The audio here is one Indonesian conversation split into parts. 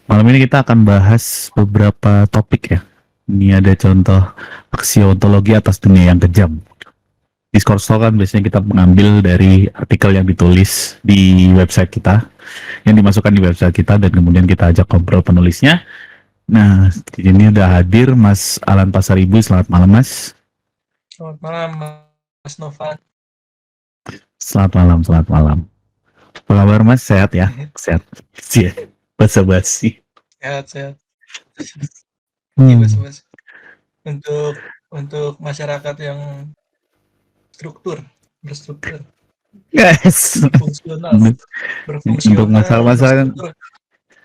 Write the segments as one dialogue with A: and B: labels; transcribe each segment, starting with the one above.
A: Malam ini kita akan bahas beberapa topik ya. Ini ada contoh aksiontologi atas dunia yang kejam. Discourse Talk kan biasanya kita mengambil dari artikel yang ditulis di website kita, yang dimasukkan di website kita dan kemudian kita ajak ngobrol penulisnya. Nah, di sini udah hadir Mas Alan Pasaribu. Selamat malam, Mas.
B: Selamat malam, Mas Novan.
A: Selamat malam, selamat malam. Apa kabar, Mas? Sehat ya? Sehat. Siap. Basa-basi.
B: Sehat-sehat. Iya,
A: Hmm.
B: bas-bas. Untuk masyarakat yang berstruktur,
A: Yes.
B: fungsional,
A: Untuk
B: berfungsional,
A: masalah-masalah
B: berstruktur,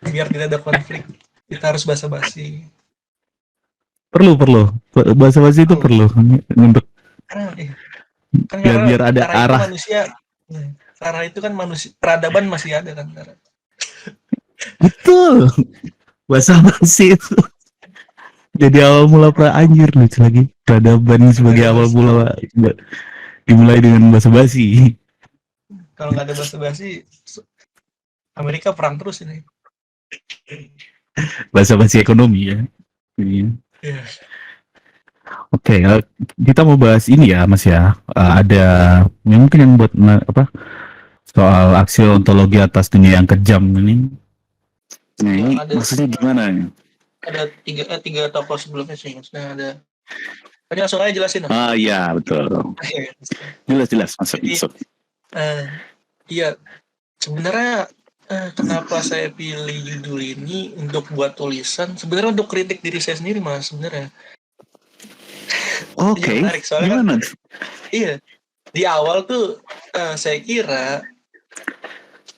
B: biar tidak ada konflik, kita harus basa-basi.
A: perlu bahasa-bahasa itu perlu untuk
B: Karena,
A: biar biar ada
B: Tara itu
A: arah.
B: manusia, Tara itu kan manusia, peradaban masih ada kan, Tara.
A: Betul, bahasa-bahasa itu jadi awal mula anjir lucu lagi peradaban sebagai awal
B: Basa-basi.
A: mula dimulai dengan bahasa-basi.
B: Kalau nggak ada basa-basi, Amerika perang terus ini.
A: Bahasa-basi ekonomi ya. Iya.
B: Iya.
A: Oke, kita mau bahas ini ya Mas ya. Ada yang mungkin yang buat apa soal aksi ontologi atas dunia yang kejam ini. Nah, ini maksudnya gimana nih?
B: Ada tiga tokoh sebelumnya sih, maksudnya ada. Tadi langsung aja jelasin dong.
A: Ah iya betul. Jelas masuk.
B: Iya, sebenarnya kenapa saya pilih judul ini untuk buat tulisan? Sebenarnya untuk kritik diri saya sendiri, Mas, sebenarnya.
A: Oke.
B: Menarik soalnya
A: Gimana?
B: kan, iya, di awal tuh saya kira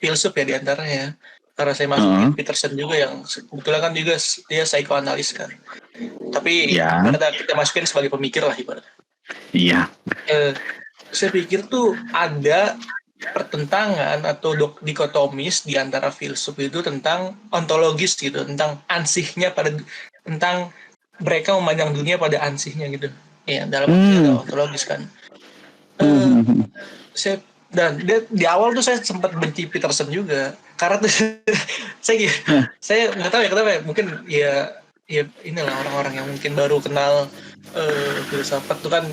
B: filsuf ya diantaranya. Karena saya masukin Peterson juga yang kebetulan kan juga dia psikoanalis kan. Tapi kita masukin sebagai pemikir lah ibaratnya.
A: Iya.
B: Saya pikir tuh ada pertentangan atau dikotomis di antara filsuf itu tentang ontologis gitu, tentang ansihnya tentang mereka memandang dunia pada ansihnya gitu. Ya, dalam arti ada ontologis kan. Dan di awal tuh saya sempat benci Peterson juga karena tuh saya nggak tahu ya kenapa ya, mungkin ya inilah orang-orang yang mungkin baru kenal filsafat tuh kan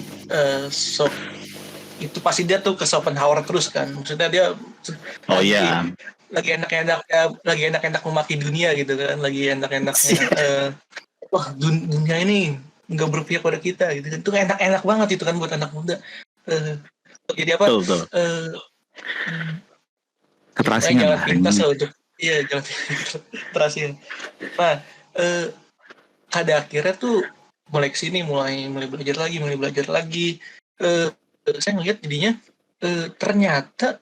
B: itu pasti dia tuh ke Schopenhauer terus kan, maksudnya dia lagi enak-enak memaki dunia gitu kan, lagi enak-enaknya wah dunia ini nggak berpihak pada kita gitu, itu enak-enak banget itu kan buat anak muda. Jadi apa? Jangan pintas lah untuk jangan terasin. Nah, pada akhirnya tuh mulai kesini mulai belajar lagi. Saya ngeliat jadinya ternyata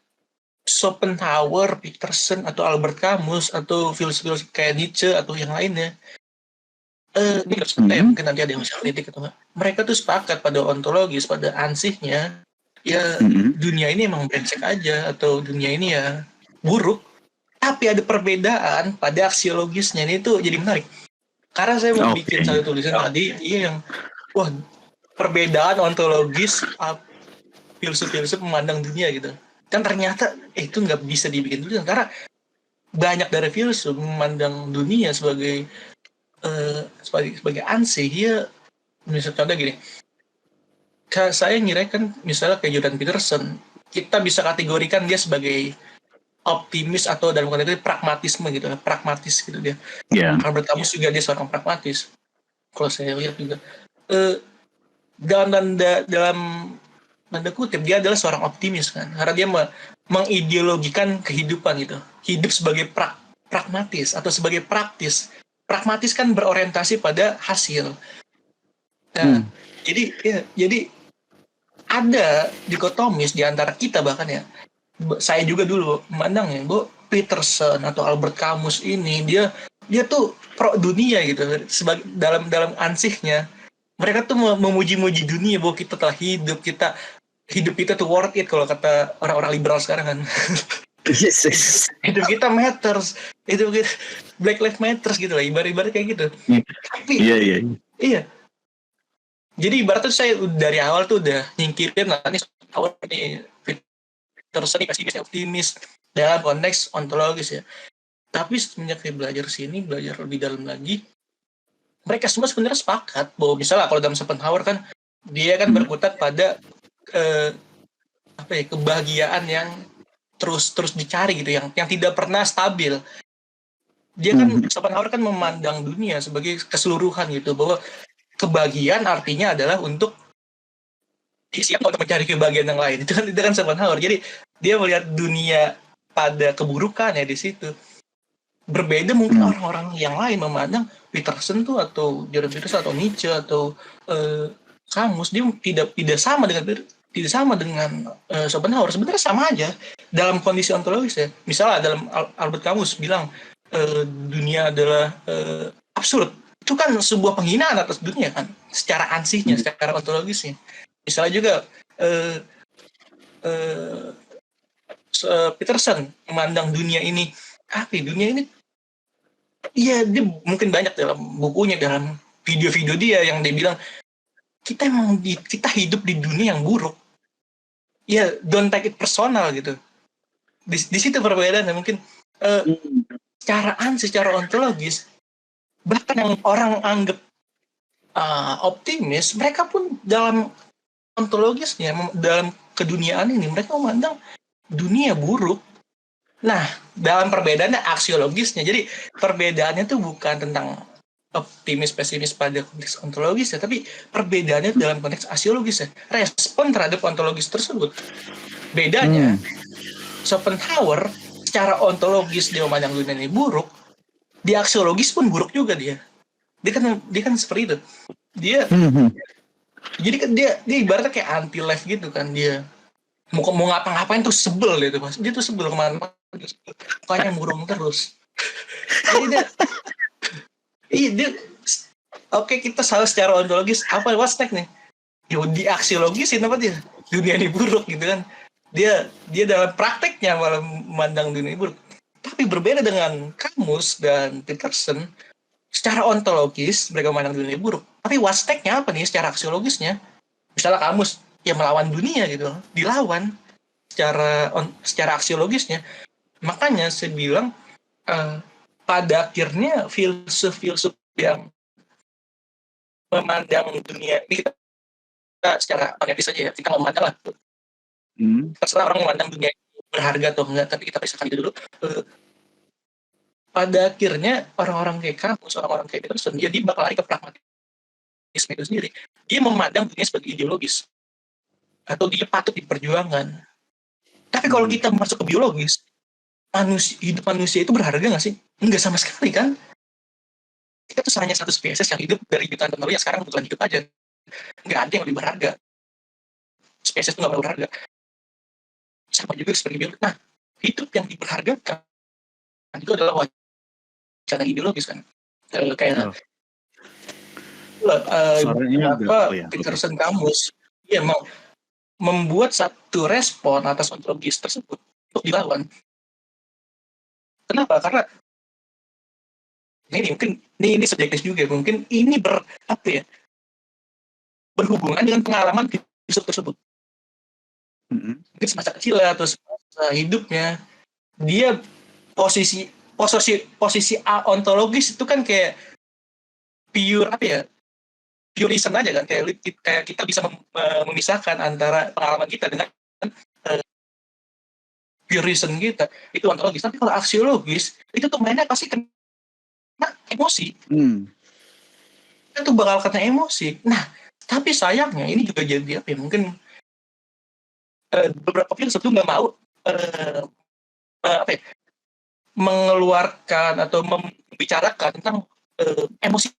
B: Schopenhauer, Peterson atau Albert Camus atau filsuf-filsuf kayak Nietzsche atau yang lainnya, mungkin nanti ada yang bisa kritik atau enggak. Mereka tuh sepakat pada ontologis, pada ansihnya, ya dunia ini emang brengsek aja atau dunia ini ya buruk. Tapi ada perbedaan pada aksiologisnya, ini tuh jadi menarik. Karena saya mau bikin satu tulisan tadi, yang perbedaan ontologis filsuf-filsuf memandang dunia gitu. Dan ternyata itu nggak bisa dibikin tulisan karena banyak dari filsuf memandang dunia sebagai ansih. Ya, misalnya contoh gini, saya ngira kan misalnya kayak Jordan Peterson, kita bisa kategorikan dia sebagai optimis atau dalam konteks itu pragmatisme gitu, pragmatis gitu dia. Albert Camus juga dia seorang pragmatis. Kalau saya lihat juga dalam tanda kutip dia adalah seorang optimis kan, karena dia mengideologikan kehidupan gitu, hidup sebagai pragmatis atau sebagai praktis. Pragmatis kan berorientasi pada hasil. Nah, jadi ada dikotomis di antara kita, bahkan ya saya juga dulu memandang ya, Peterson atau Albert Camus ini dia tuh pro dunia gitu, sebagai dalam ansihnya mereka tuh memuji-muji dunia bahwa kita telah hidup kita tuh worth it kalau kata orang-orang liberal sekarang kan. Hidup kita matters, hidup kita Black Lives Matters gitu lah, ibarat kayak gitu. Tapi iya. Jadi ibaratnya saya dari awal tuh udah nyingkirin lah nih Peterson pasti bisa optimis dalam konteks ontologis ya. Tapi semenjak saya belajar sini, belajar lebih dalam lagi, mereka semua sebenarnya sepakat bahwa misalnya kalau dalam Schopenhauer kan dia kan berkutat pada kebahagiaan yang terus dicari gitu, yang tidak pernah stabil. Dia kan Schopenhauer kan memandang dunia sebagai keseluruhan gitu, bahwa kebahagiaan artinya adalah untuk siap untuk mencari kebahagiaan yang lain. Itu kan Schopenhauer. Jadi dia melihat dunia pada keburukan ya di situ. Berbeda mungkin orang-orang yang lain memandang Peterson tuh atau Jordan Peterson atau Nietzsche atau Camus, dia tidak sama dengan Schopenhauer. Sebenarnya sama aja dalam kondisi ontologis ya. Misalnya dalam Albert Camus bilang dunia adalah absurd. Itu kan sebuah penghinaan atas dunia kan, secara ansihnya, secara ontologisnya. Misalnya juga Peterson memandang dunia ini dunia ini iya, dia mungkin banyak dalam bukunya, dalam video-video dia yang dia bilang kita hidup di dunia yang buruk. Ya, don't take it personal gitu. Di situ perbedaannya mungkin secara ontologis, bahkan yang orang anggap optimis, mereka pun dalam ontologisnya, dalam keduniaan ini, mereka memandang dunia buruk. Nah, dalam perbedaannya aksiologisnya. Jadi perbedaannya tuh bukan tentang optimis pesimis pada konteks ontologis ya, tapi perbedaannya dalam konteks aksiologis ya. Respon terhadap ontologis tersebut. Bedanya Schopenhauer secara ontologis dia memandang dunia ini buruk, di aksiologis pun buruk juga dia. Dia kan seperti itu. Jadi kan dia ibaratnya kayak anti life gitu kan, dia mau ngapa-ngapain tuh sebel dia tuh Mas. Dia tuh sebel kemana-mana, mukanya murung terus. Jadi dia oke, kita salah secara ontologis, what's next nih? Ya di aksiologisin apa dia? Dunia ini buruk gitu kan. Dia dalam prakteknya malah memandang dunia ini buruk. Tapi berbeda dengan Camus dan Peterson, secara ontologis mereka memandang dunia ini buruk. Tapi what's next-nya apa nih secara aksiologisnya? Misalnya Camus ya melawan dunia gitu, dilawan secara aksiologisnya. Makanya saya bilang pada akhirnya filsuf yang memandang dunia ini, kita secara pragmatis saja ya, kita memandang lah terserah orang memandang dunia berharga atau enggak, tapi kita pisahkan itu dulu. Pada akhirnya orang-orang kayak Camus, orang-orang kayak Peterson, dia bakal lari ke pragmatisme itu sendiri. Dia memandang dunia sebagai ideologis atau dia patut diperjuangkan. Tapi kalau kita masuk ke biologis, hidup manusia itu berharga nggak sih? Enggak sama sekali kan? Kita tuh hanya satu spesies yang hidup dari jutaan tahun lalu yang sekarang kebetulan hidup aja. Nggak ada yang lebih berharga. Spesies itu nggak berharga. Sama juga seperti biologis. Nah, hidup yang diperhargakan itu adalah wacana ideologis kan. Kayak Peterson Camus dia mau membuat satu respon atas ontologis tersebut untuk dilawan. Kenapa? Karena ini subjektif juga, mungkin ini berhubungan dengan pengalaman filsuf tersebut. Mungkin semasa kecil atau semasa hidupnya dia posisi ontologis itu kan kayak pure reason aja kan, kayak kita bisa memisahkan antara pengalaman kita dengan pure reason kita, itu ontologis. Tapi kalau aksiologis itu tuh mainnya pasti kena emosi. Itu bakal kena emosi. Nah, tapi sayangnya ini juga jadi mungkin beberapa filsuf tuh nggak mau mengeluarkan atau membicarakan tentang emosi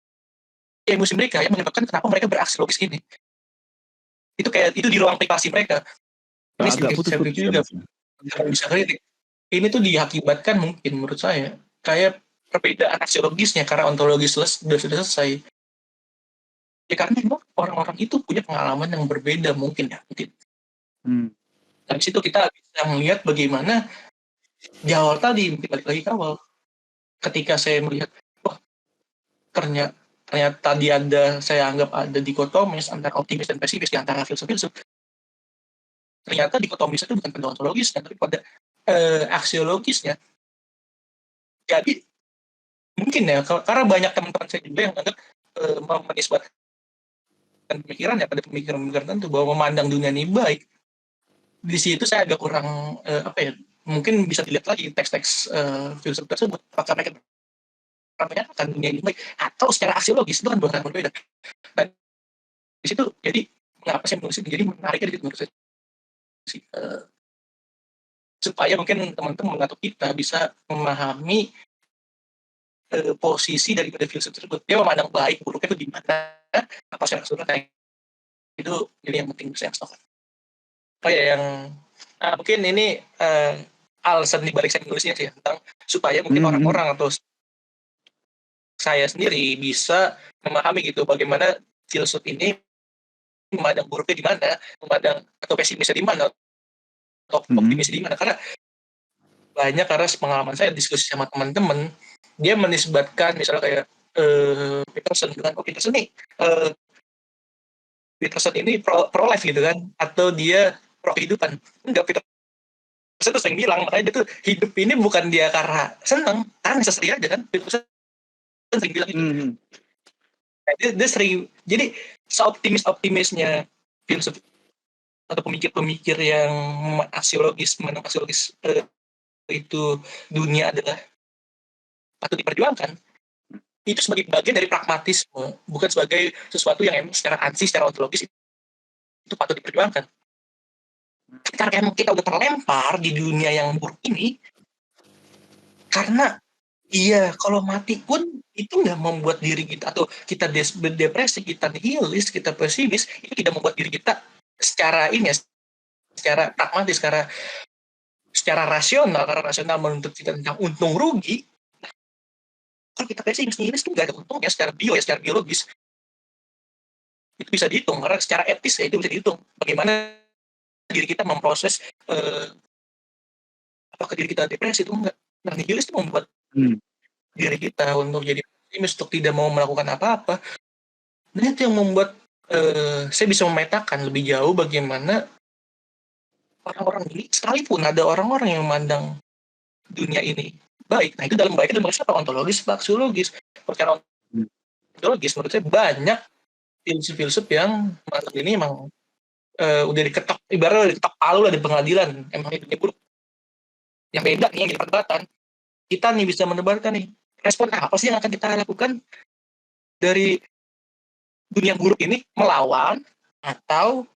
B: mereka yang menyebabkan kenapa mereka beraksiologis ini. Itu di ruang privasi mereka. Ini juga bisa kritik. Ini tuh diakibatkan mungkin menurut saya kayak perbedaan aksiologisnya karena ontologis sudah selesai. Ya karena memang orang-orang itu punya pengalaman yang berbeda mungkin. Dari situ kita bisa melihat bagaimana di awal tadi, balik lagi ke awal, ketika saya melihat, ternyata saya anggap ada dikotomis antara optimis dan pesimis di antara filsuf-filsuf. Ternyata dikotomis itu bukan pada ontologisnya, tapi pada aksiologisnya. Jadi mungkin ya karena banyak teman-teman saya juga yang anggap menisbatkan pemikiran ya pada pemikiran tertentu bahwa memandang dunia ini baik. Di situ saya agak kurang apa ya, mungkin bisa dilihat lagi teks-teks filsuf tersebut apakah mereka menyatakan dunia ini baik atau secara aksiologis itu kan bukan berbeda. Dan di situ jadi mengapa saya menulis ini, jadi menariknya di situ menurut saya sih, supaya mungkin teman-teman atau kita bisa memahami posisi daripada filsuf tersebut. Dia memandang baik buruknya itu di mana, apa secara keseluruhan itu jadi yang penting saya stop. Oh ya yang mungkin ini alasan dibalik saya menulisnya sih tentang supaya mungkin orang-orang atau saya sendiri bisa memahami gitu bagaimana filsuf ini memandang buruknya di mana, memandang atau pesimisnya di mana, atau optimisnya di mana. Karena banyak karena pengalaman saya diskusi sama teman-teman, dia menisbatkan misalnya kayak Peterson dengan Peterson nih Peterson ini pro life gitu kan, atau dia pro kehidupan. Enggak, Peterson tuh sering bilang makanya dia tuh hidup ini bukan dia karena senang, karena sesedih aja kan. Peterson sering bilang gitu. Dia sering, jadi seoptimisnya filsuf atau pemikir-pemikir yang aksiologis itu dunia adalah patut diperjuangkan, itu sebagai bagian dari pragmatisme, bukan sebagai sesuatu yang emang secara ansih, secara ontologis itu patut diperjuangkan. Karena emang kita udah terlempar di dunia yang buruk ini, karena iya kalau mati pun itu nggak membuat diri kita atau kita depresi, kita nihilis, kita pesimis, itu tidak membuat diri kita secara ini ya, secara pragmatis, secara rasional, karena rasional menuntut kita tentang untung rugi. Kalau kita pesimis nihilis itu nggak ada untungnya secara secara biologis. Itu bisa dihitung karena secara etis ya itu bisa dihitung bagaimana diri kita memproses apakah diri kita depresi itu enggak. Nah nihilis itu membuat diri kita untuk jadi pesimis, untuk tidak mau melakukan apa-apa. Dan itu yang membuat saya bisa memetakan lebih jauh bagaimana orang-orang ini, sekalipun ada orang-orang yang memandang dunia ini baik. Nah itu dalam baik itu siapa? Ontologis, aksiologis. Secara ontologis menurut saya banyak filsuf-filsuf yang memandang ini emang udah diketok, ibaratnya udah diketok palu lah di pengadilan, emang itu buruk. Yang beda nih yang di perdebatan, kita nih bisa menebarkan nih respon apa sih yang akan kita lakukan dari dunia buruk ini, melawan atau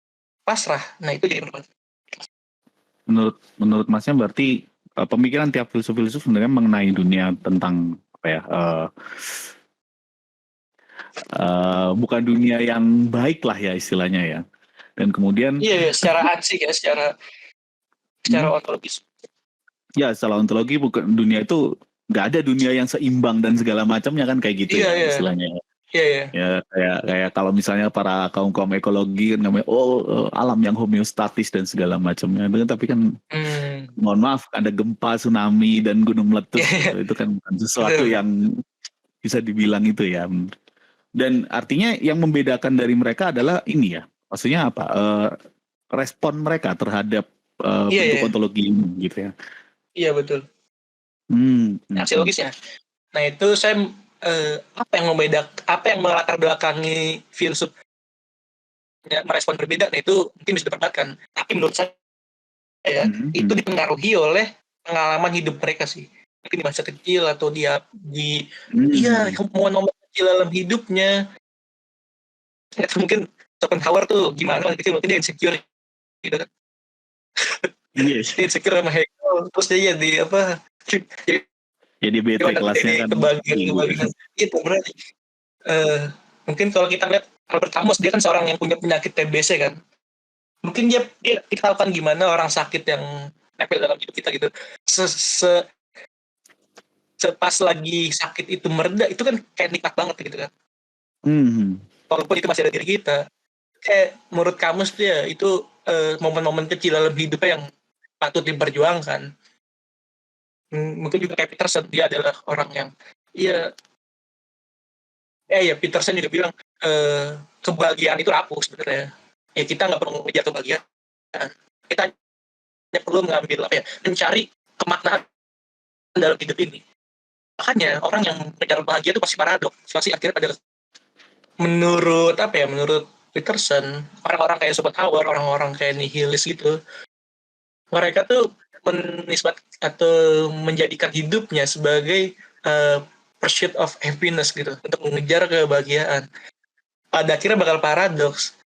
B: pasrah. Nah itu jadi perdebatan.
A: Menurut Masnya berarti pemikiran tiap filsuf sebenarnya mengenai dunia tentang apa ya, bukan dunia yang baik lah ya istilahnya ya. Dan kemudian
B: secara ansih ya, secara ontologis.
A: Ya, secara ontologi bukan dunia itu nggak ada dunia yang seimbang dan segala macamnya kan kayak gitu ya istilahnya.
B: Iya.
A: Ya kayak kalau misalnya para kaum ekologi kan namanya alam yang homeostatis dan segala macamnya. Tapi kan mohon maaf ada gempa, tsunami dan gunung meletus itu kan bukan sesuatu yang bisa dibilang itu ya. Dan artinya yang membedakan dari mereka adalah ini ya. Maksudnya apa? Respon mereka terhadap bentuk ontologi ini gitu ya.
B: Iya betul. Aksiologisnya. Nah itu saya apa yang melatar belakangi filsuf merespon berbeda. Nah itu mungkin bisa diperdebatkan. Tapi menurut saya itu dipengaruhi oleh pengalaman hidup mereka sih. Mungkin di masa kecil atau dia di momen-momen kecil dalam hidupnya. Mungkin Schopenhauer tuh gimana kecil, mungkin dia insecure gitu kan. Dia insecure sama Hegel, terus dia jadi
A: bete kelasnya kan
B: kebagian gitu berarti. Mungkin kalau kita lihat Albert Camus, dia kan seorang yang punya penyakit TBC kan. Mungkin dia kita tahu kan gimana orang sakit yang nempel dalam hidup kita gitu. Pas lagi sakit itu mereda, itu kan kayak nikmat banget gitu kan. Walaupun itu masih ada diri kita. Kayak menurut Camus dia itu momen-momen kecil dalam hidupnya yang patut diperjuangkan. Mungkin juga kayak Peterson, dia adalah orang yang Peterson juga bilang kebahagiaan itu rapuh sebenarnya. Ya kita nggak perlu mengejar kebahagiaan, kita hanya perlu mencari kemaknaan dalam hidup ini. Makanya orang yang mengejar bahagia itu pasti paradok, pasti akhirnya pada menurut Peterson, orang-orang kayak Schopenhauer, orang-orang kayak nihilis gitu, mereka tuh menisbat atau menjadikan hidupnya sebagai pursuit of happiness gitu, untuk mengejar kebahagiaan. Pada akhirnya bakal paradoks.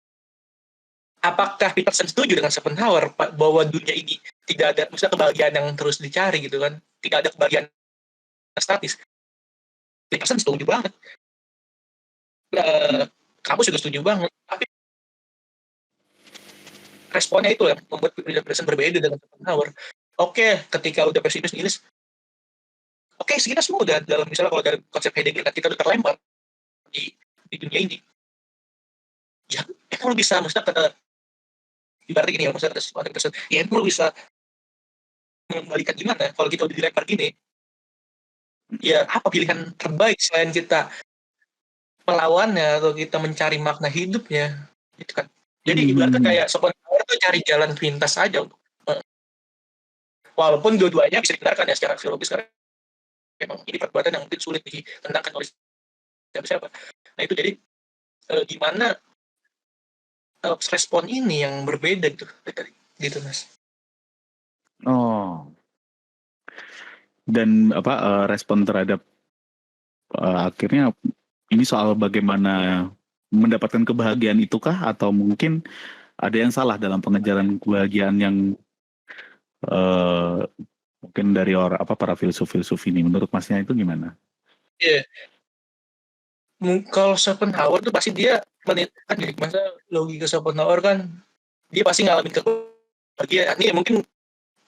B: Apakah Peterson setuju dengan Schopenhauer bahwa dunia ini tidak ada misalnya kebahagiaan yang terus dicari gitu kan, tidak ada kebahagiaan statis? Peterson setuju banget. Kamu juga setuju banget, tapi responnya itu yang membuat Peterson berbeda dengan Schopenhauer. Oke, ketika udah pesimis nihilis, oke, kita semua udah dalam, misalnya kalau dari konsep Heidegger kan kita udah terlempar di dunia ini. Ya, kalau bisa, maksudnya kata ibaratnya gini ya, maksudnya kata Peterson, ya kalau bisa mengembalikan gimana kalau kita udah dilempar gini, ya apa pilihan terbaik selain kita melawannya atau kita mencari makna hidupnya, gitu kan. Jadi ibaratnya kayak Schopenhauer tuh cari jalan pintas aja, walaupun dua-duanya bisa dibenarkan ya secara filosofis, karena memang ini perbuatan yang mungkin sulit ditentangkan oleh siapa-siapa. Nah itu jadi gimana respon ini yang berbeda gitu Mas.
A: Oh. Dan respon terhadap akhirnya ini soal bagaimana mendapatkan kebahagiaan itukah, atau mungkin ada yang salah dalam pengejaran kebahagiaan yang mungkin dari para filsuf-filsuf ini, menurut Masnya itu gimana?
B: Iya. Kalau Schopenhauer tuh pasti dia kan, jadi masa logika Schopenhauer kan dia pasti ngalamin kebahagiaan. Ini mungkin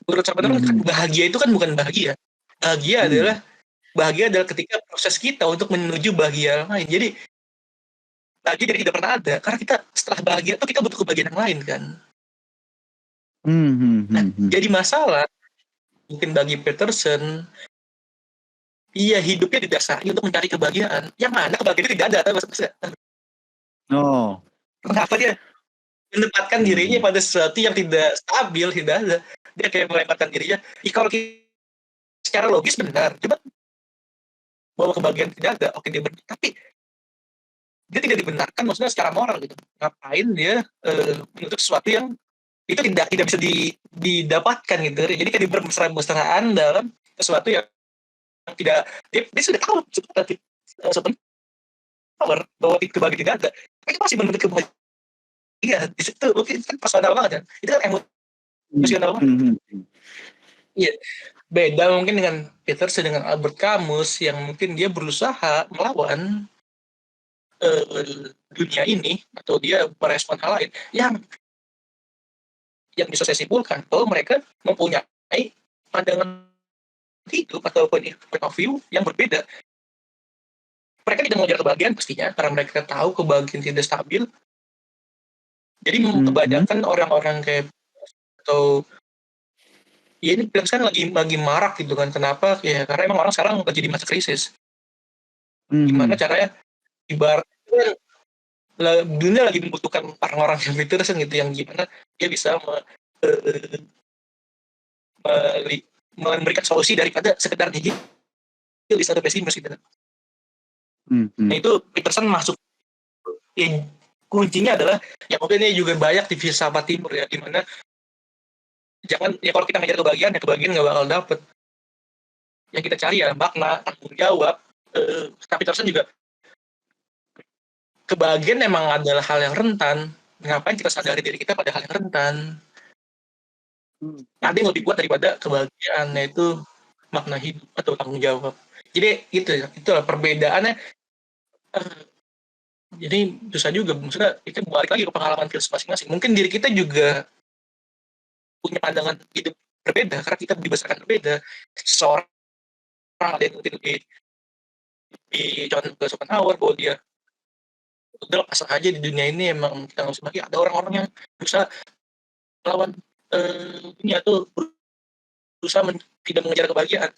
B: menurut Schopenhauer kan bahagia itu kan bukan bahagia. Bahagia adalah ketika proses kita untuk menuju bahagia lain. Jadi bahagia jadi tidak pernah ada, karena kita setelah bahagia itu kita butuh kebahagiaan yang lain kan. Nah, jadi masalah mungkin bagi Peterson, iya hidupnya didasari untuk mencari kebahagiaan. Yang mana kebahagiaan itu tidak ada, maksudnya.
A: Oh.
B: Kenapa dia menempatkan dirinya pada sesuatu yang tidak stabil, tidak ada. Dia kayak menempatkan dirinya, kalau secara logis benar, coba bahwa kebahagiaan tidak ada, oke dia benar, tapi dia tidak dibenarkan, maksudnya secara moral gitu. Ngapain dia menuntut sesuatu yang itu tidak bisa didapatkan gitu. Jadi kayak bermesra-mesraan dalam sesuatu yang tidak, dia sudah tahu seperti bahwa kebahagiaan tidak ada, tapi itu masih menuntut kebahagiaan. Iya, di situ mungkin kan personal banget kan. Itu kan emosional banget. Iya. Beda mungkin dengan Peterson, dengan Albert Camus yang mungkin dia berusaha melawan dunia ini, atau dia merespon hal lain yang bisa saya simpulkan bahwa mereka mempunyai pandangan hidup atau point of view yang berbeda. Mereka tidak mengejar kebahagiaan pastinya karena mereka tahu kebahagiaan tidak stabil. Jadi kebanyakan orang-orang kayak, atau ya ini sekarang lagi marak gitu kan. Kenapa? Ya karena emang orang sekarang lagi di masa krisis. Gimana caranya, ibaratnya dunia lagi membutuhkan orang-orang yang Peterson gitu, yang gimana dia bisa memberikan solusi daripada sekedar nihilis atau pesimis gitu. Nah itu Peterson masuk. Ya, kuncinya adalah ya mungkin ini juga banyak di filsafat timur ya, dimana jangan ya kalau kita ngejar kebahagiaan, ya kebahagiaan nggak bakal dapet. Yang kita cari ya makna, tanggung jawab. Tapi Peterson juga, kebahagiaan memang adalah hal yang rentan. Ngapain kita sadari diri kita pada hal yang rentan? Ada yang lebih kuat daripada kebahagiaan, yaitu makna hidup atau tanggung jawab. Jadi itulah perbedaannya. Jadi susah juga, maksudnya kita balik lagi ke pengalaman filsuf masing-masing. Mungkin diri kita juga punya pandangan hidup berbeda karena kita dibesarkan berbeda. Seorang ada yang di contoh ke Schopenhauer bahwa dia udah pasang aja di dunia ini, emang kita nggak usah lagi. Ada orang-orang yang berusaha melawan dunia tuh, berusaha tidak mengejar kebahagiaan.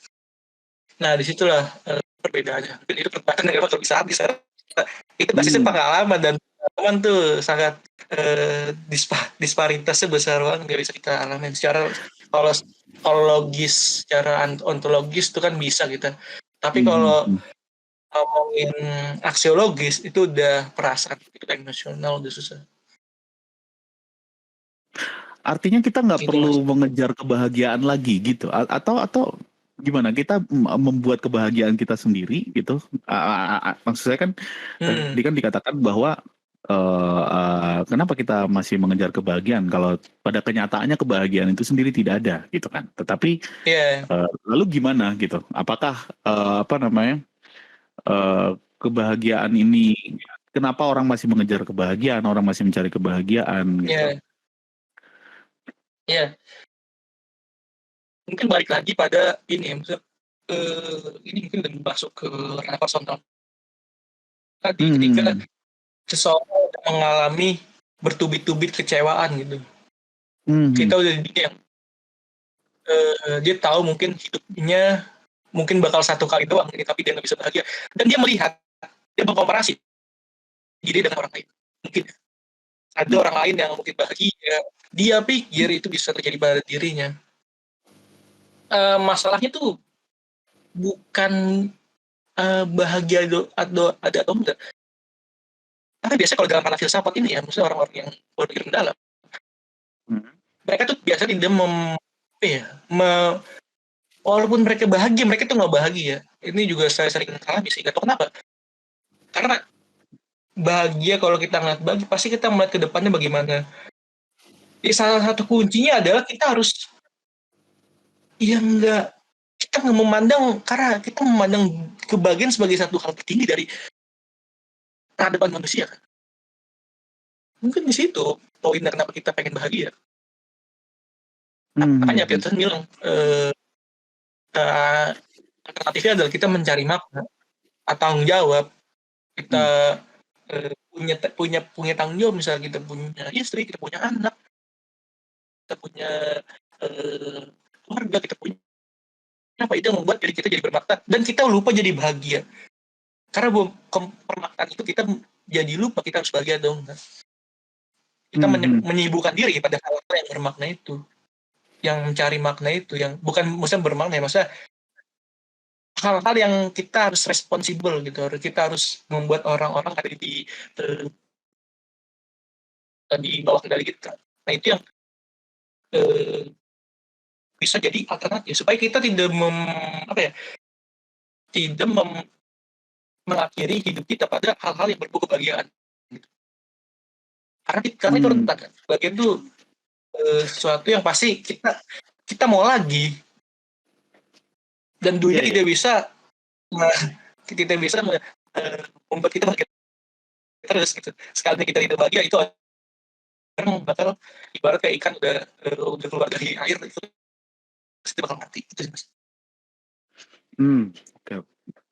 B: Nah disitulah perbedaannya. Mungkin itu perdebatan yang bakal bisa habis. Itu basisnya pengalaman, dan pengalaman tuh sangat disparitasnya besar banget, nggak bisa kita alamin secara kalau logis, secara ontologis itu kan bisa kita Tapi
A: Hmm.
B: kalau ngomongin aksiologis itu udah perasaan, itu udah emosional, udah susah.
A: Artinya kita nggak
B: Gitu mas.
A: perlu mengejar kebahagiaan lagi gitu, atau gimana? Kita membuat kebahagiaan kita sendiri gitu. Maksud saya kan
B: Hmm,
A: tadi kan dikatakan bahwa kenapa kita masih mengejar kebahagiaan kalau pada kenyataannya kebahagiaan itu sendiri tidak ada gitu kan. Tetapi
B: ya,
A: lalu gimana gitu? Apakah apa namanya kebahagiaan ini? Kenapa orang masih mengejar kebahagiaan? Orang masih mencari kebahagiaan gitu?
B: ya, ya. Mungkin balik lagi pada ini ya, maksudnya, ini mungkin lebih masuk ke ranah personal tadi, ketika
A: Hmm.
B: seseorang mengalami bertubi-tubi kecewaan gitu.
A: Hmm.
B: Kita udah di yang dia tahu mungkin hidupnya mungkin bakal satu kali doang ini, tapi dia nggak bisa bahagia. Dan dia melihat, dia berkomparasi diri dengan orang lain. Mungkin ada
A: Hmm.
B: orang lain yang mungkin bahagia, dia pikir itu bisa terjadi pada dirinya. Masalahnya tuh bukan bahagia atau ada atau enggak. Tapi biasanya kalau dalam ranah filsafat ini ya, maksudnya orang-orang yang berpikir mendalam,
A: Hmm.
B: mereka tuh biasa tidak walaupun mereka bahagia, mereka tuh nggak bahagia. Ini juga saya sering alami sih, gak tahu kenapa. Karena bahagia, kalau kita ngeliat bahagia, pasti kita melihat ke depannya bagaimana. Jadi salah satu kuncinya adalah kita harus, ya enggak, kita nggak memandang, karena kita memandang kebahagiaan sebagai satu hal tertinggi dari peradaban manusia kan. Mungkin di situ poinnya kenapa kita pengen bahagia. Makanya
A: Hmm.
B: Peterson bilang, alternatifnya adalah kita mencari makna, tanggung jawab, kita
A: Hmm.
B: punya tanggung jawab, misalnya kita punya istri, kita punya anak, kita punya eh, keluarga, kita punya apa, itu yang membuat diri kita jadi bermakna dan kita lupa jadi bahagia. Karena permaknaan itu kita jadi lupa kita harus bahagia dong. Kita
A: Hmm.
B: menyibukkan diri pada hal-hal yang bermakna itu, yang mencari makna itu, yang bukan maksudnya bermakna ya, maksudnya hal-hal yang kita harus responsibel gitu, kita harus membuat orang-orang ada di bawah kendali kita. Nah itu yang eh, bisa jadi alternatif supaya kita tidak apa ya, tidak mengakhiri hidup kita pada hal-hal yang berbau kebahagiaan. Gitu. Karena itu
A: Hmm.
B: rentan kan. Bagian itu sesuatu yang pasti kita kita mau lagi, dan dunia
A: Iya, iya.
B: tidak bisa tidak bisa membuat kita bahagia terus gitu. Sekali kita tidak bahagia, itu orang bakal ibarat kayak ikan udah keluar dari air itu pasti bakal mati. Itu sih, Mas.
A: Hmm. Oke.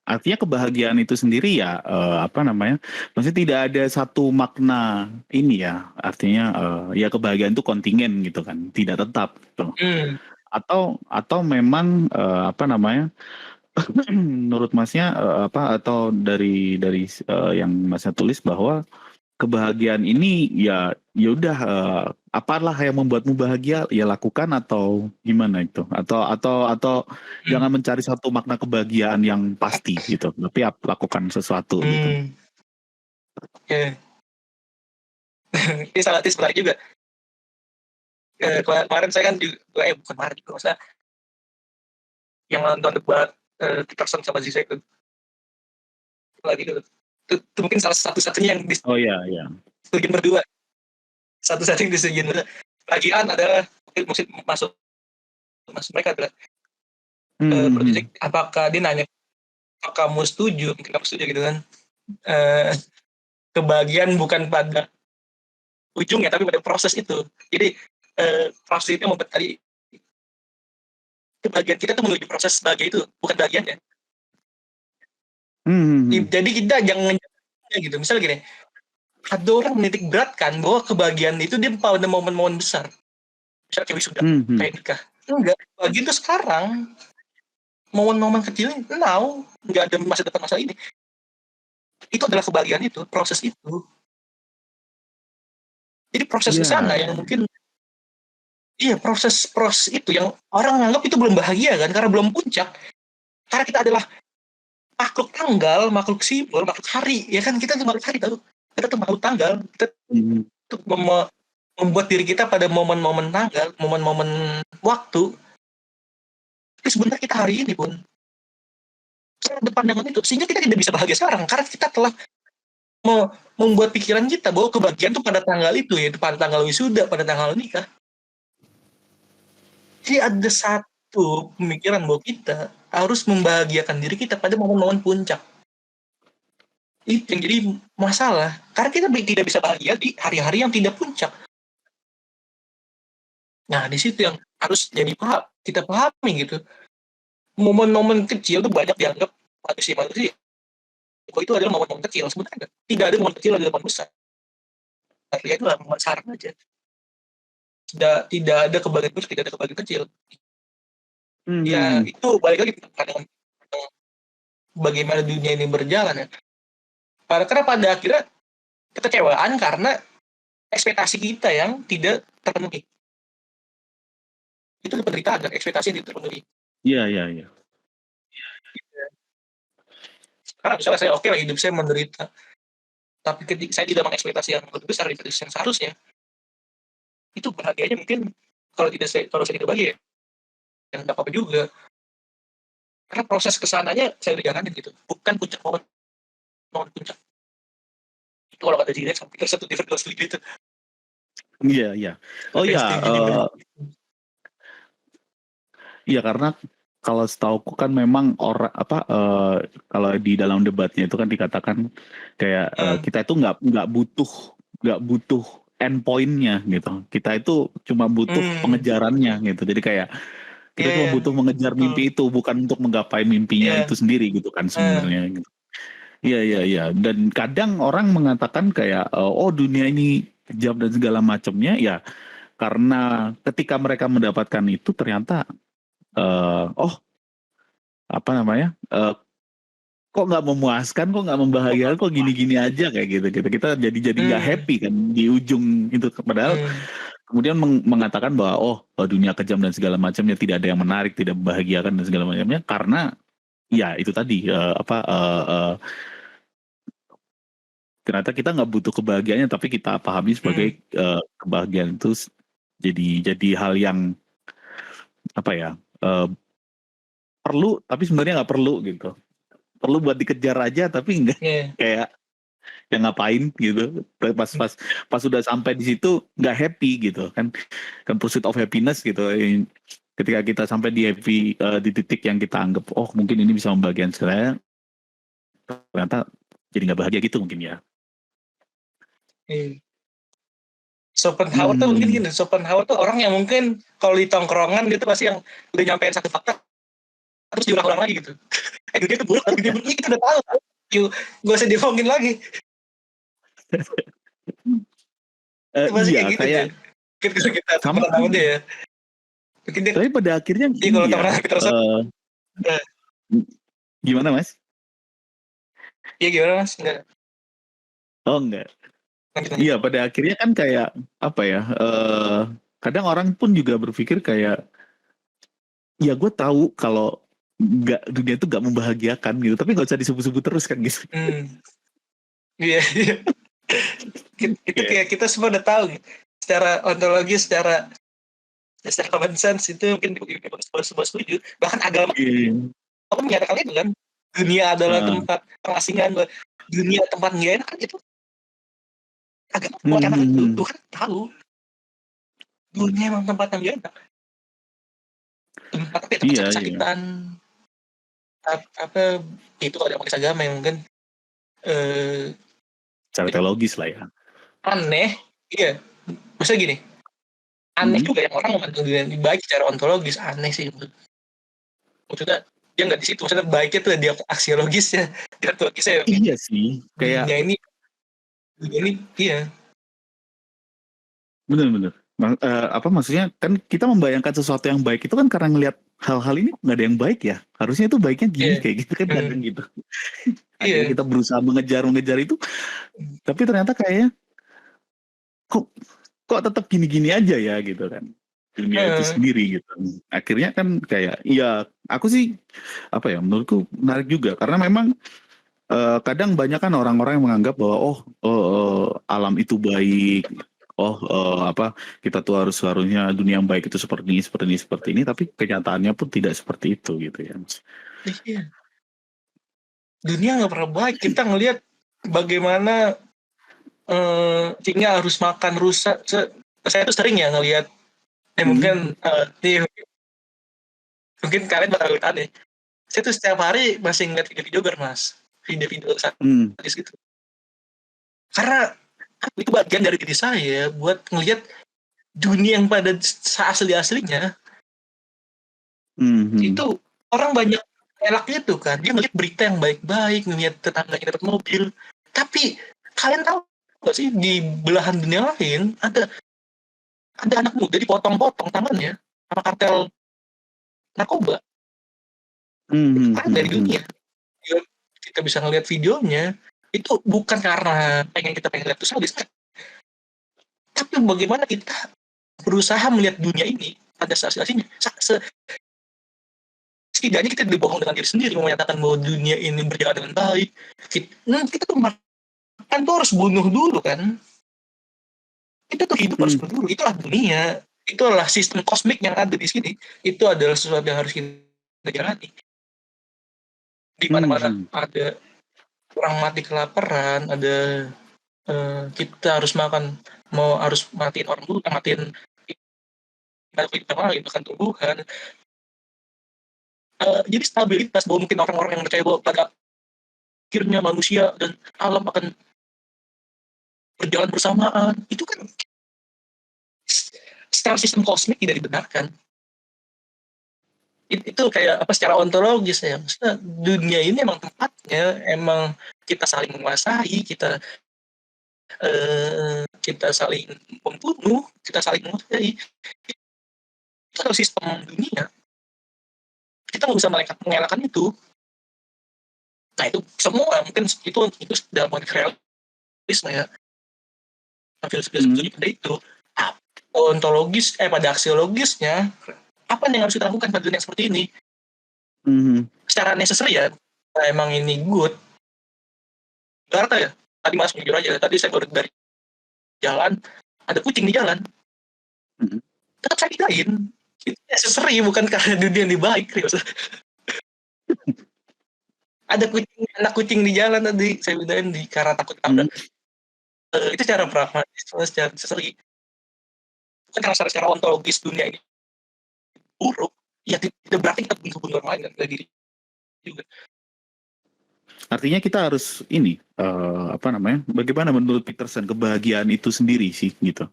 A: Artinya kebahagiaan itu sendiri ya apa namanya? Maksudnya tidak ada satu makna ini ya. Artinya ya kebahagiaan itu kontingen gitu kan, tidak tetap gitu.
B: Hmm.
A: Atau memang apa namanya? Menurut Masnya apa atau dari yang Masnya tulis bahwa kebahagiaan ini ya udah apalah yang membuatmu bahagia ya lakukan atau gimana itu atau
B: Hmm.
A: jangan mencari satu makna kebahagiaan yang pasti gitu tapi lakukan sesuatu gitu.
B: Hmm. Ya. Ini sangat menarik juga. Kemarin saya kan juga, bukan kemarin juga, maksudnya yang nonton debat Peterson sama Zizek itu lagi itu mungkin salah satu-satunya yang
A: Oh ya, ya.
B: disetujui berdua, satu-satunya yang disetujui berdua. Lagian adalah mungkin masuk masuk mereka adalah
A: Hmm, hmm,
B: menurut
A: hmm.
B: Zizek, apakah dia nanya apakah kamu setuju, mungkin kamu setuju gitu kan, eh, kebahagiaan bukan pada ujungnya tapi pada proses itu. Jadi proses itu membuat tadi kebahagiaan kita tuh menuju proses bahagia itu, bukan bagiannya.
A: Hmm, hmm, hmm.
B: Jadi kita jangan gitu. Misalnya gini, ada orang menitik beratkan bahwa kebahagiaan itu dia pada momen-momen besar. Misalnya kayak wisuda,
A: Hmm, hmm.
B: kayak nikah. Enggak, bahagia itu sekarang. Momen-momen kecil, now, enggak ada masa depan masa ini. Itu adalah kebahagiaan itu, proses itu. Jadi proses ke
A: Ya,
B: sana
A: ya,
B: yang
A: ya.
B: mungkin, iya proses itu yang orang anggap itu belum bahagia kan, karena belum puncak. Karena kita adalah makhluk tanggal, makhluk simbol, makhluk hari, ya kan, kita tuh makhluk hari tahu. Kita tuh makhluk tanggal, kita tuh membuat diri kita pada momen-momen tanggal, momen-momen waktu. Tapi sebenarnya kita hari ini pun ada pandangan itu, sehingga kita tidak bisa bahagia sekarang karena kita telah membuat pikiran kita bahwa kebahagiaan itu pada tanggal itu, yaitu pada tanggal wisuda, pada tanggal nikah. Jadi ada satu pemikiran bahwa kita harus membahagiakan diri kita pada momen-momen puncak. Itu yang jadi masalah. Karena kita tidak bisa bahagia di hari-hari yang tidak puncak. Nah, di situ yang harus jadi kita pahami gitu. Momen-momen kecil itu banyak dianggap manusia. Kok itu adalah momen-momen kecil. Sebenarnya tidak ada momen kecil, ada momen besar. Ya itu lah momen sarang aja. Tidak ada kebahagiaan besar, tidak ada kebahagiaan kecil. Ya, itu balik lagi pada bagaimana dunia ini berjalan ya. Karena pada akhirnya kekecewaan karena ekspektasi kita yang tidak terpenuhi. Itu penderitaan dan ekspektasi yang tidak terpenuhi.
A: Iya.
B: Karena misalnya saya oke lah hidup saya menderita, tapi ketika saya tidak mengekspektasi yang lebih besar dari yang seharusnya, itu bahagianya mungkin kalau saya tidak bahagia, yang nggak apa-apa juga. Karena proses kesananya saya udah jalanin gitu, bukan puncak momen puncak. Itu kalau kata Jiren sampai tersentuh di vertikal sleep itu.
A: Iya. Oh iya. Iya karena kalau setauku kan memang kalau di dalam debatnya itu kan dikatakan kayak kita itu nggak butuh endpointnya gitu. Kita itu cuma butuh pengejarannya gitu. Jadi kayak kita cuma butuh mengejar mimpi itu, bukan untuk menggapai mimpinya itu sendiri gitu kan sebenarnya. Gitu. Iya. Dan kadang orang mengatakan kayak oh dunia ini kejam dan segala macamnya ya karena ketika mereka mendapatkan itu ternyata kok nggak memuaskan, kok nggak membahagiakan, kok gini-gini aja kayak gitu. Kita jadi nggak happy kan di ujung itu. Padahal kemudian mengatakan bahwa dunia kejam dan segala macamnya, tidak ada yang menarik, tidak membahagiakan dan segala macamnya karena ya itu tadi ternyata kita nggak butuh kebahagiaannya, tapi kita pahami sebagai kebahagiaan itu jadi hal yang perlu tapi sebenarnya nggak perlu gitu. Perlu buat dikejar aja tapi enggak kayak yang ngapain gitu. Pas sudah sampai di situ nggak happy gitu kan pursuit of happiness gitu. Ketika kita sampai di titik yang kita anggap mungkin ini bisa membahagiakan saya, ternyata jadi nggak bahagia gitu mungkin ya.
B: Schopenhauer tuh mungkin gini, Schopenhauer tuh orang yang mungkin kalau di tongkrongan gitu pasti yang udah nyampein satu fakta terus diulang-ulang lagi gitu. Dunia itu buruk, tapi dunia buruk kita udah tahu. Gak usah diomongin lagi.
A: Iya kayak
B: kita sama dia ya.
A: Tapi pada akhirnya
B: kalau teman
A: gimana Mas?
B: Iya gimana Mas? Enggak.
A: Oh enggak. Iya pada akhirnya kan kayak kadang orang pun juga berpikir kayak ya gue tahu kalau dunia itu nggak membahagiakan gitu, tapi nggak usah disebut-sebut terus kan gitu.
B: Iya. Itu kayak kita semua udah tahu secara ontologi, secara common sense itu mungkin semua setuju. Bahkan agama menyatakan itu kan, dunia adalah tempat pengasingan, dunia tempat nggak enak kan gitu. Agama menyatakan itu, Tuhan tahu dunia emang tempat yang gak enak. Tempat kesakitan. Itu kalau ada pakai agama yang mungkin
A: secara teologis lah ya.
B: Aneh, iya. Maksudnya gini, aneh juga yang orang memandang dunia ini baik secara ontologis, aneh sih. Maksudnya dia nggak di situ, maksudnya baiknya tuh dia aksiologisnya, dia ontologisnya.
A: Iya sih, kayak
B: dunia ini iya.
A: Bener. Maksudnya kan kita membayangkan sesuatu yang baik itu kan karena ngelihat hal-hal ini nggak ada yang baik ya, harusnya itu baiknya gini kayak gitu kan kadang gitu. Akhirnya kita berusaha mengejar itu, tapi ternyata kayaknya kok tetap gini-gini aja ya gitu kan. dunia itu
B: Heeh.
A: sendiri gitu. Akhirnya kan kayak ya aku sih apa ya menurutku menarik juga karena memang kadang banyak kan orang-orang yang menganggap bahwa alam itu baik. Oh apa kita tuh harusnya dunia yang baik itu seperti ini seperti ini seperti ini tapi kenyataannya pun tidak seperti itu gitu ya.
B: Iya. Dunia nggak pernah baik. Kita ngelihat bagaimana singa harus makan rusa. Saya tuh sering ya ngelihat,
A: Hmm.
B: mungkin mungkin kalian bakal lihat aneh. Saya tuh setiap hari masih ngeliat video-video Mas, video-video
A: Hmm.
B: sadis gitu. Karena itu bagian dari diri saya buat ngelihat dunia yang pada asli-aslinya
A: Hmm.
B: itu orang banyak elaknya tuh kan. Dia ngeliat berita yang baik-baik, ngeliat tetangganya dapat mobil. Tapi kalian tahu nggak sih di belahan dunia lain ada anak muda dipotong-potong tangannya sama kartel narkoba. Itu
A: Hmm.
B: kan
A: Hmm.
B: dari
A: Hmm.
B: dunia. Ya, kita bisa ngeliat videonya itu bukan karena kita pengen lihat tuh sadis, tapi bagaimana kita berusaha melihat dunia ini ada aslinya. Setidaknya kita dibohong dengan diri sendiri menyatakan bahwa dunia ini berjalan dengan baik. Kita tuh makan tuh harus bunuh dulu kan. Kita tuh hidup harus
A: Hmm.
B: bunuh dulu. Itulah dunia. Itulah sistem kosmik yang ada di sini. Itu adalah sesuatu yang harus kita jalani. Di
A: Hmm.
B: mana-mana
A: Hmm.
B: ada orang mati kelaparan, ada kita harus harus matiin orang dulu, matiin kita lain, bahkan tumbuhan. Jadi stabilitas bahwa mungkin orang-orang yang percaya bahwa pada akhirnya manusia dan alam akan berjalan bersamaan, itu kan secara sistem kosmik tidak dibenarkan. Itu kayak apa secara ontologis ya, maksudnya dunia ini emang tempatnya, emang kita saling menguasai, kita saling membunuh, kita saling menguasai. Itu adalah sistem dunia. Kita nggak bisa mengelakkan itu. Nah itu semua mungkin itu dalam konteks realisme ya, filsafat pada itu. Ontologis pada aksiologisnya apa yang harus kita lakukan pada dunia seperti ini
A: Hmm.
B: secara necessary ya. Nah, emang ini good Jakarta ya, tadi mas jujur aja, tadi saya baru dari jalan ada kucing di jalan,
A: Hmm.
B: tetap saya pidain itu necessary, bukan karena dunia ini baik. Ada anak kucing di jalan tadi saya pidain karena takut
A: Hmm.
B: tabrak. Itu secara pragmatis, secara necessary, bukan karena secara ontologis dunia ini buruk. Ya tidak berarti kita bunuh orang lain dan diri juga.
A: Artinya kita harus ini apa namanya? Bagaimana menurut Peterson kebahagiaan itu sendiri sih gitu?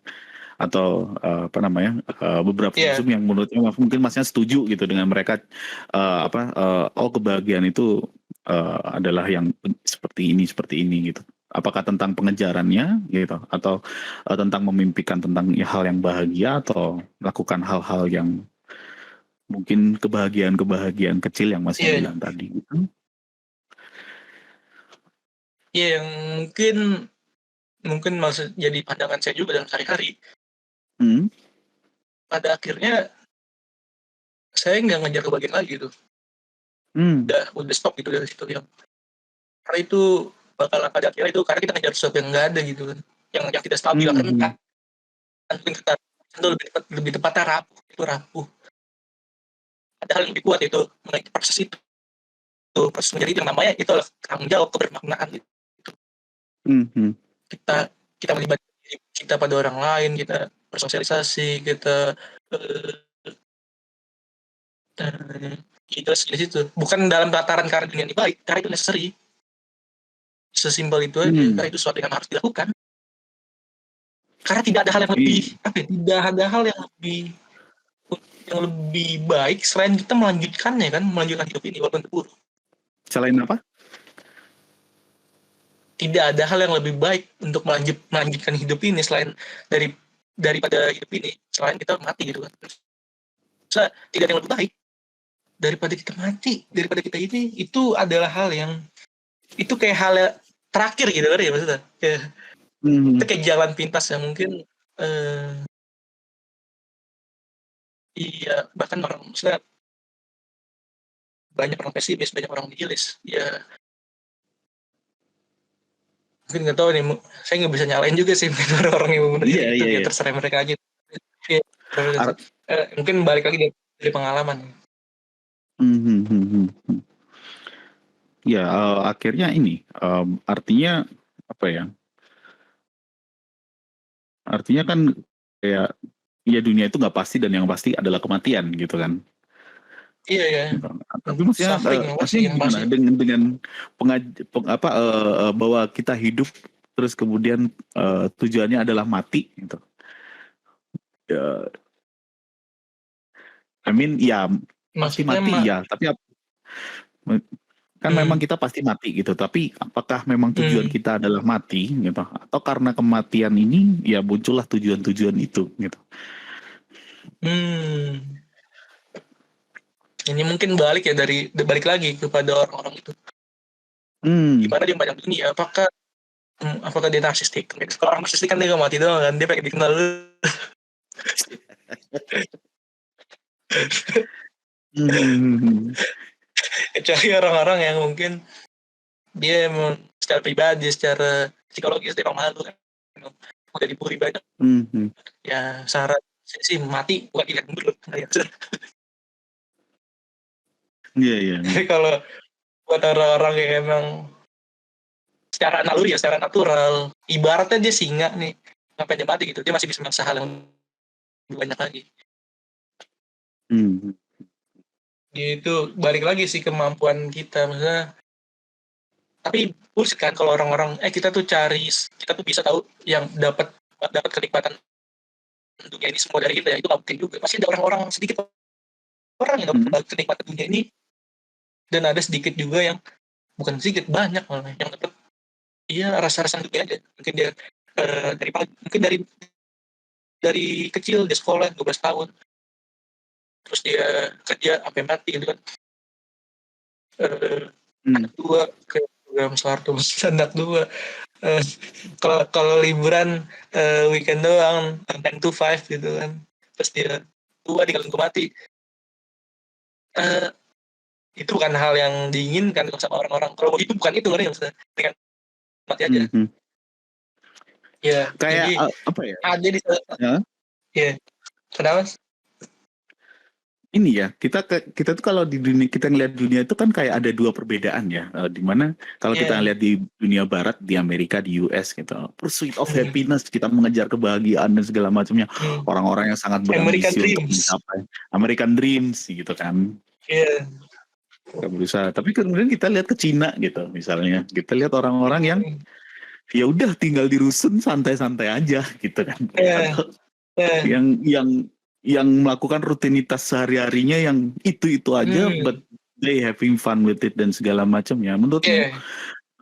A: Atau apa namanya? Beberapa
B: Iya,
A: filsuf yang menurutnya mungkin masnya setuju gitu dengan mereka kebahagiaan itu adalah yang seperti ini gitu. Apakah tentang pengejarannya gitu atau tentang memimpikan tentang hal yang bahagia atau lakukan hal-hal yang mungkin kebahagiaan kecil yang masnya
B: iya,
A: bilang tadi gitu.
B: iya, yang mungkin mungkin maksud jadi pandangan saya juga dalam sehari-hari.
A: Hmm.
B: Pada akhirnya saya nggak ngejar kebahagiaan lagi tuh.
A: Hmm.
B: Udah stop gitu dari situ, yang karena itu bakal pada akhirnya itu karena kita ngejar sesuatu yang nggak ada gitu kan, yang tidak stabil kan
A: Hmm.
B: mungkin kita itu lebih tepatnya rapuh. Ada hal yang lebih kuat itu mengenai proses itu, proses menjadi itu yang namanya itu adalah tanggung jawab kebermaknaan gitu.
A: Hmm. Hmm.
B: kita kita melibatkan diri kita pada orang lain, kita bersosialisasi, kita kita di situ bukan dalam tataran karena dunia ini baik, karena itu necessary, sesimpel itu aja,
A: Hmm.
B: karena itu sesuatu yang harus dilakukan, karena tidak ada hal yang lebih
A: Iya.
B: tidak ada hal yang lebih baik selain kita melanjutkan hidup ini walaupun buruk.
A: Selain apa?
B: Tidak ada hal yang lebih baik untuk melanjutkan hidup ini selain daripada hidup ini, selain kita mati gitu kan. Tidak ada yang lebih baik daripada kita mati, daripada kita ini. Itu adalah hal yang itu kayak hal terakhir gitu kan ya, maksudnya itu
A: Hmm.
B: kayak jalan pintas yang mungkin eh, Iya, bahkan orang maksudnya banyak orang pesimis, banyak orang nihilis. Ya, mungkin nggak tahu nih, saya nggak bisa nyalain juga sih mungkin orang-orang yang benar
A: Iya,
B: itu,
A: iya,
B: ya
A: iya.
B: terserah mereka aja. Iya,
A: Ar-
B: mungkin balik lagi dari pengalaman.
A: Hmm, hmm, hmm, hmm, hmm. Ya, akhirnya ini artinya apa ya? Artinya kan kayak ya dunia itu nggak pasti dan yang pasti adalah kematian gitu kan.
B: Iya ya,
A: Gitu. Tapi maksudnya
B: suffering yang pasti, yang
A: gimana
B: pasti.
A: dengan bahwa kita hidup terus kemudian tujuannya adalah mati gitu. Ya, I mean ya pasti
B: Maksudnya
A: mati ya, tapi kan memang
B: hmm,
A: kita pasti mati gitu. Tapi apakah memang tujuan
B: hmm,
A: kita adalah mati gitu? Atau karena kematian ini ya muncullah tujuan-tujuan itu gitu.
B: hmm. Ini mungkin balik ya balik lagi kepada orang-orang itu.
A: Hmm.
B: Gimana dia banyak dunia? Apakah dia narsistik? Kalau orang narsistik kan dia nggak mati doang kan, dia pengen dikenal dulu.
A: Hmm.
B: Kecuali orang-orang yang mungkin dia emang secara pribadi, secara psikologis dia malu kan, udah dibully banyak,
A: Hmm.
B: ya saran saya sih mati bukan dilihat dulu.
A: Iya, iya, iya.
B: Tapi kalau buat orang-orang yang emang secara naluri ya, secara natural, ibaratnya dia singa nih, sampai dia mati gitu, dia masih bisa mengasa hal yang lebih banyak lagi.
A: Hmm.
B: Gitu, balik lagi sih kemampuan kita, maksudnya. Tapi bullshit kan kalau orang-orang, kita tuh kita tuh bisa tahu yang dapat dapat kenikmatan dunia ini semua dari kita, ya itu nggak mungkin juga. Pasti ada orang-orang sedikit orang yang
A: Hmm.
B: dapat kenikmatan dunia ini, dan ada sedikit juga yang bukan sedikit, banyak malah yang dapat rasa-rasa dunia aja. Mungkin dia mungkin dari kecil dia sekolah 12 tahun, terus dia kerja sampai mati gitu kan.
A: Hmm.
B: Anak dua ke program Soeharto anak dua. Eh, kalau liburan weekend doang 9 to 5 gitu kan, terus dia tua tinggal nunggu mati. Eh, itu bukan hal yang diinginkan sama orang-orang. Kalau itu bukan itu kan, ya maksudnya dengan mati aja.
A: Hmm.
B: Ya,
A: Kayak
B: jadi
A: apa ya?
B: ada di
A: Ya,
B: ya, kenapa?
A: ini ya kita tuh kalau di dunia kita ngelihat dunia itu kan kayak ada dua perbedaan ya, di mana kalau kita
B: Ya,
A: ngelihat di dunia barat di Amerika di US gitu, pursuit of
B: hmm,
A: happiness, kita mengejar kebahagiaan dan segala macamnya,
B: hmm.
A: orang-orang yang sangat
B: American
A: berambisi untuk
B: Dreams.
A: mencapai American Dreams gitu kan,
B: Ya,
A: kita berusaha. Tapi kemudian kita lihat ke Cina gitu misalnya, kita lihat orang-orang yang
B: hmm.
A: ya udah tinggal di rusun santai-santai aja gitu kan,
B: Ya,
A: atau
B: ya,
A: yang melakukan rutinitas sehari-harinya yang itu aja, but
B: hmm.
A: they having fun with it dan segala macamnya.
B: Ya,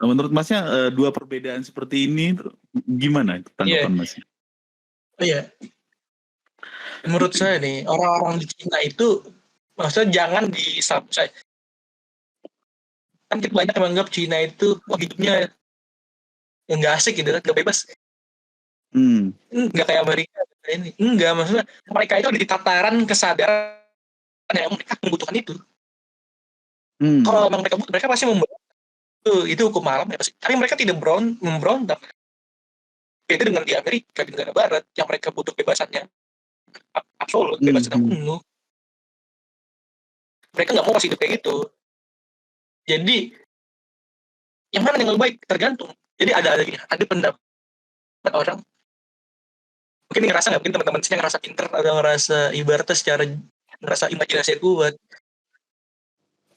A: Menurut Masnya dua perbedaan seperti ini gimana
B: ya,
A: tanggapan Mas?
B: ya. Menurut saya nih, orang-orang di Cina itu, maksudnya jangan saya kan kita banyak yang menganggap Cina itu hidupnya yang nggak asik gitu kan, nggak bebas,
A: Hmm.
B: nggak kayak Amerika ini, enggak, maksudnya mereka itu ada di tataran kesadaran yang mereka membutuhkan itu.
A: Hmm.
B: Kalau memang mereka pasti membutuhkan itu hukum alam ya pasti, tapi mereka tidak memberontak. Beda dengan di Amerika, di negara Barat yang mereka butuh kebebasannya absolut,
A: Hmm.
B: kebebasan yang
A: Hmm.
B: penuh. Mereka nggak mau kasih hidup kayak gitu. Jadi yang mana yang lebih baik tergantung. Jadi ada pendapat orang mungkin ngerasa nggak, mungkin teman-teman sih yang ngerasa pinter atau ngerasa ibaratnya secara ngerasa imajinasi kuat.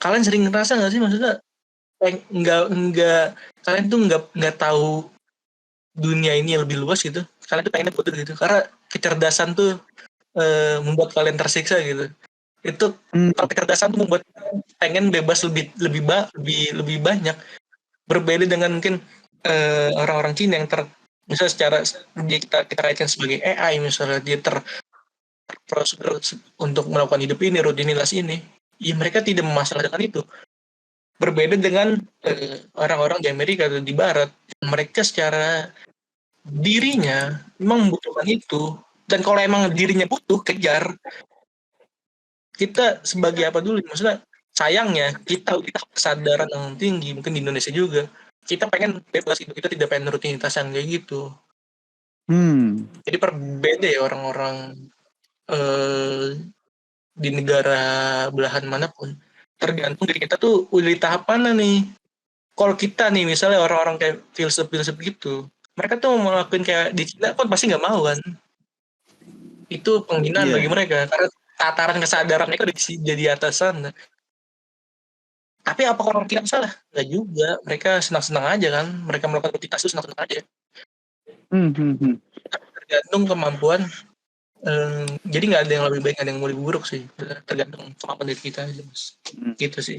B: Kalian sering ngerasa nggak sih, maksudnya nggak kalian tuh nggak tahu dunia ini lebih luas gitu. Kalian tuh pengen bodoh gitu karena kecerdasan tuh membuat kalian tersiksa gitu. Itu
A: Hmm.
B: kalau kecerdasan tuh membuat pengen bebas lebih banyak, berbeda dengan mungkin orang-orang Cina yang misalnya secara kita kaitkan sebagai AI, misalnya dia prosedur untuk melakukan hidup ini, rutinitas ini, ya mereka tidak memasalahkan itu. Berbeda dengan orang-orang di Amerika atau di Barat, mereka secara dirinya memang membutuhkan itu, dan kalau emang dirinya butuh, kejar. kita sebagai apa dulu, maksudnya sayangnya kita kesadaran yang tinggi, mungkin di Indonesia juga, kita pengen bebas gitu, kita tidak pengen rutinitas yang kayak gitu. Jadi berbeda ya orang-orang di negara belahan manapun, tergantung diri kita tuh udah di tahap mana nih. Kalau kita nih misalnya orang-orang kayak filsuf gitu, mereka tuh mau ngelakuin kayak di Cina kan pasti nggak mau kan. Itu penghinaan
C: Iya.
B: bagi mereka karena tataran kesadaran mereka udah jadi atas sana. Tapi apa orang kita salah? Nggak juga. Mereka senang-senang aja kan. Mereka melakukan rutinitas itu senang-senang aja. Tergantung kemampuan. Jadi nggak ada yang lebih baik, nggak ada yang lebih buruk sih. Tergantung kemampuan diri kita aja, Mas. Gitu sih.